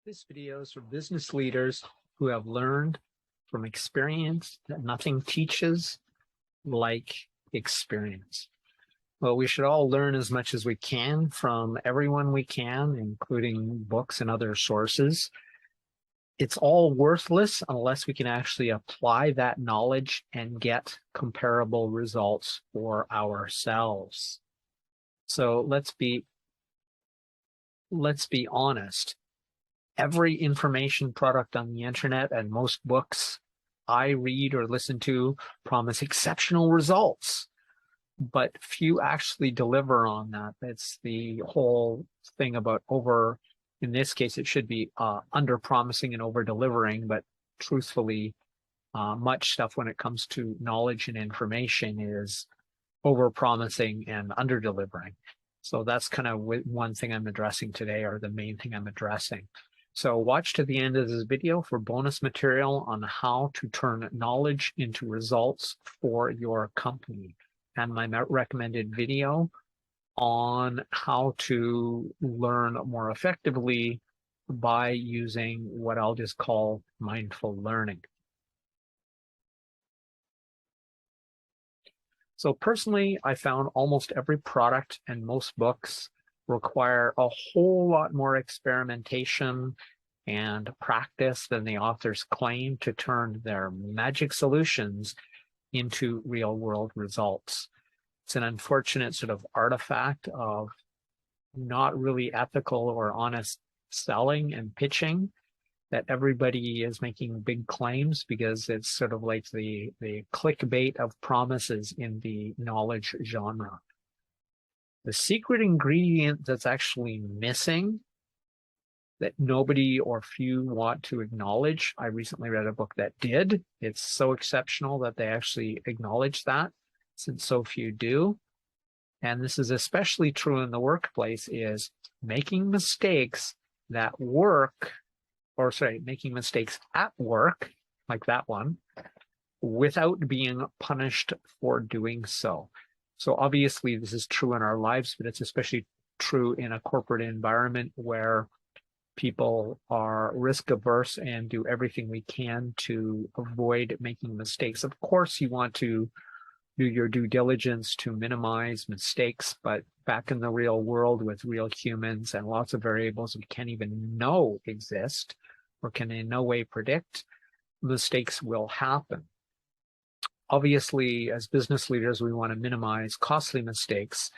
This video is for business leaders who have learned from experience that nothing teaches like experience. Well, we should all learn as much as we can from everyone we can, including books and other sources. It's all worthless unless we can actually apply that knowledge and get comparable results for ourselves. So let's be honest. Every information product on the internet and most books I read or listen to promise exceptional results, but few actually deliver on that. That's the whole thing about in this case, it should be under promising and over delivering, but truthfully, much stuff when it comes to knowledge and information is over promising and under delivering. So that's kind of one thing I'm addressing today, or the main thing I'm addressing. So watch to the end of this video for bonus material on how to turn knowledge into results for your company, and my recommended video on how to learn more effectively by using what I'll just call mindful learning. So personally, I found almost every product and most books require a whole lot more experimentation and practice than the authors claim to turn their magic solutions into real world results. It's an unfortunate sort of artifact of not really ethical or honest selling and pitching that everybody is making big claims, because it's sort of like the clickbait of promises in the knowledge genre. The secret ingredient that's actually missing, that nobody or few want to acknowledge. I recently read a book that did. It's so exceptional that they actually acknowledge that, since so few do. And this is especially true in the workplace, is making mistakes that work, or sorry, making mistakes at work, like that one, without being punished for doing so. So obviously this is true in our lives, but it's especially true in a corporate environment where people are risk averse and do everything we can to avoid making mistakes. Of course, you want to do your due diligence to minimize mistakes, but back in the real world with real humans and lots of variables we can't even know exist or can in no way predict, mistakes will happen. Obviously, as business leaders, we want to minimize costly mistakes,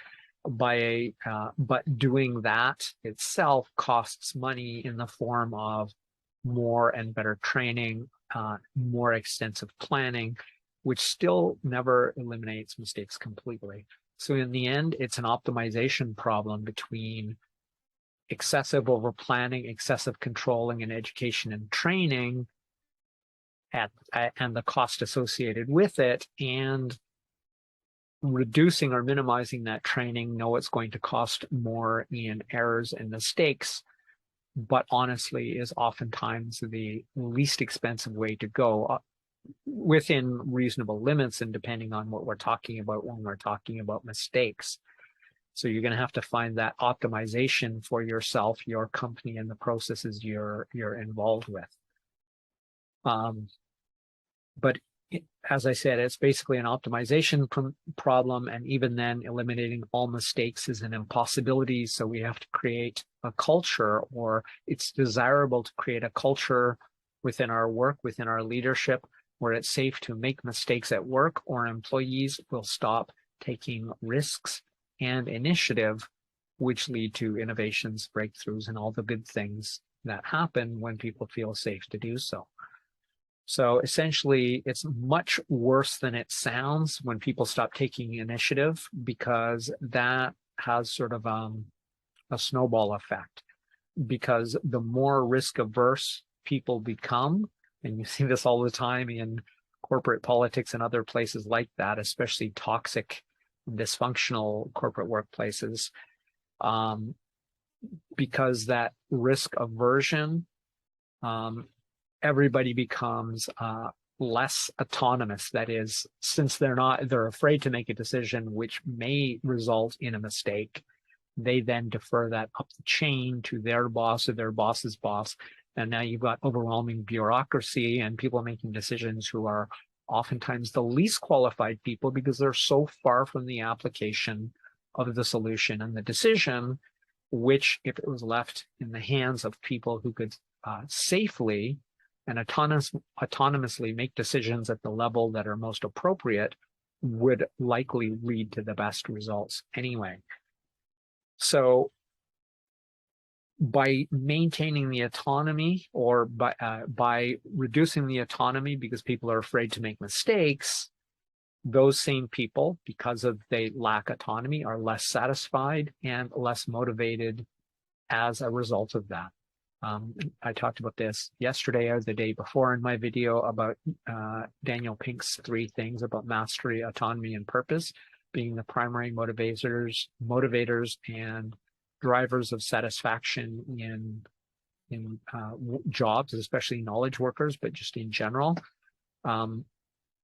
but doing that itself costs money in the form of more and better training, more extensive planning, which still never eliminates mistakes completely. So in the end, it's an optimization problem between excessive over planning, excessive controlling, and education and training, and the cost associated with it, and reducing or minimizing that training. No, it's going to cost more in errors and mistakes, but honestly is oftentimes the least expensive way to go, within reasonable limits and depending on what we're talking about when we're talking about mistakes. So you're going to have to find that optimization for yourself, your company, and the processes you're involved with. But as I said, it's basically an optimization problem, and even then, eliminating all mistakes is an impossibility. So we have to create a culture, or it's desirable to create a culture within our work, within our leadership, where it's safe to make mistakes at work, or employees will stop taking risks and initiative, which lead to innovations, breakthroughs, and all the good things that happen when people feel safe to do so. So essentially, it's much worse than it sounds when people stop taking initiative, because that has sort of a snowball effect. Because the more risk averse people become, and you see this all the time in corporate politics and other places like that, especially toxic, dysfunctional corporate workplaces, because that risk aversion, everybody becomes less autonomous. That is, since they're afraid to make a decision which may result in a mistake, they then defer that up the chain to their boss or their boss's boss, And now you've got overwhelming bureaucracy and people making decisions who are oftentimes the least qualified people because they're so far from the application of the solution and the decision, which, if it was left in the hands of people who could safely and autonomously make decisions at the level that are most appropriate, would likely lead to the best results anyway. So by maintaining the autonomy, or by reducing the autonomy because people are afraid to make mistakes, those same people, because they lack autonomy, are less satisfied and less motivated as a result of that. I talked about this yesterday or the day before in my video about Daniel Pink's 3 things about mastery, autonomy, and purpose being the primary motivators and drivers of satisfaction in jobs, especially knowledge workers, but just in general.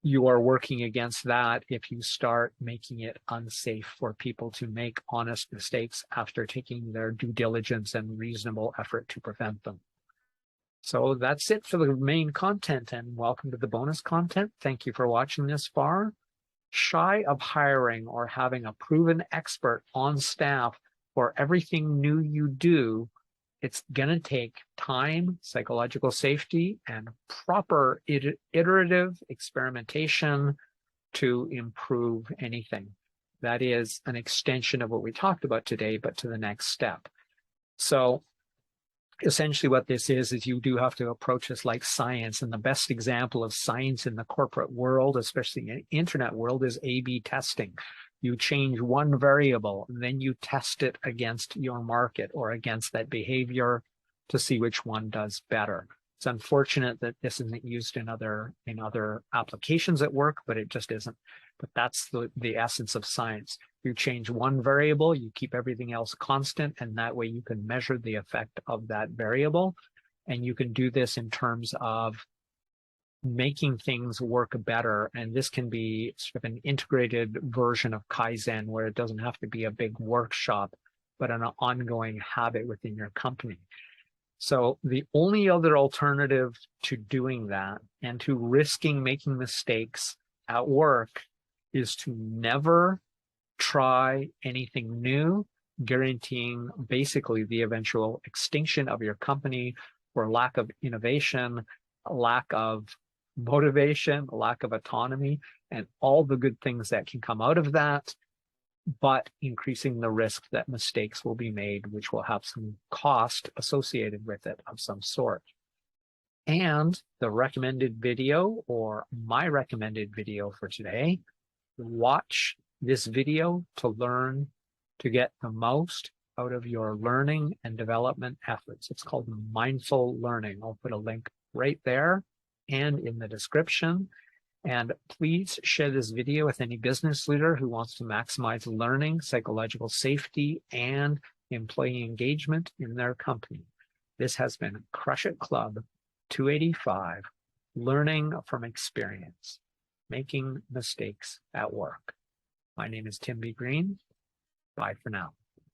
You are working against that if you start making it unsafe for people to make honest mistakes after taking their due diligence and reasonable effort to prevent them. So that's it for the main content, and welcome to the bonus content. Thank you for watching this far. Shy of hiring or having a proven expert on staff for everything new you do, it's going to take time, psychological safety, and proper iterative experimentation to improve anything. That is an extension of what we talked about today, but to the next step. So essentially what this is you do have to approach this like science. And the best example of science in the corporate world, especially in the internet world, is A/B testing. You change one variable, and then you test it against your market or against that behavior to see which one does better. It's unfortunate that this isn't used in other applications at work, but it just isn't. But that's the essence of science. You change one variable, you keep everything else constant, and that way you can measure the effect of that variable. And you can do this in terms of making things work better. And this can be sort of an integrated version of Kaizen, where it doesn't have to be a big workshop, but an ongoing habit within your company. So the only other alternative to doing that and to risking making mistakes at work is to never try anything new, guaranteeing basically the eventual extinction of your company for lack of innovation, lack of motivation, lack of autonomy, and all the good things that can come out of that, but increasing the risk that mistakes will be made, which will have some cost associated with it of some sort. And the recommended video, or my recommended video for today, watch this video to learn to get the most out of your learning and development efforts. It's called mindful learning. I'll put a link right there and in the description. And please share this video with any business leader who wants to maximize learning, psychological safety, and employee engagement in their company. This has been Crush It Club 285, Learning from Experience, Making Mistakes at Work. My name is Tim B. Green. Bye for now.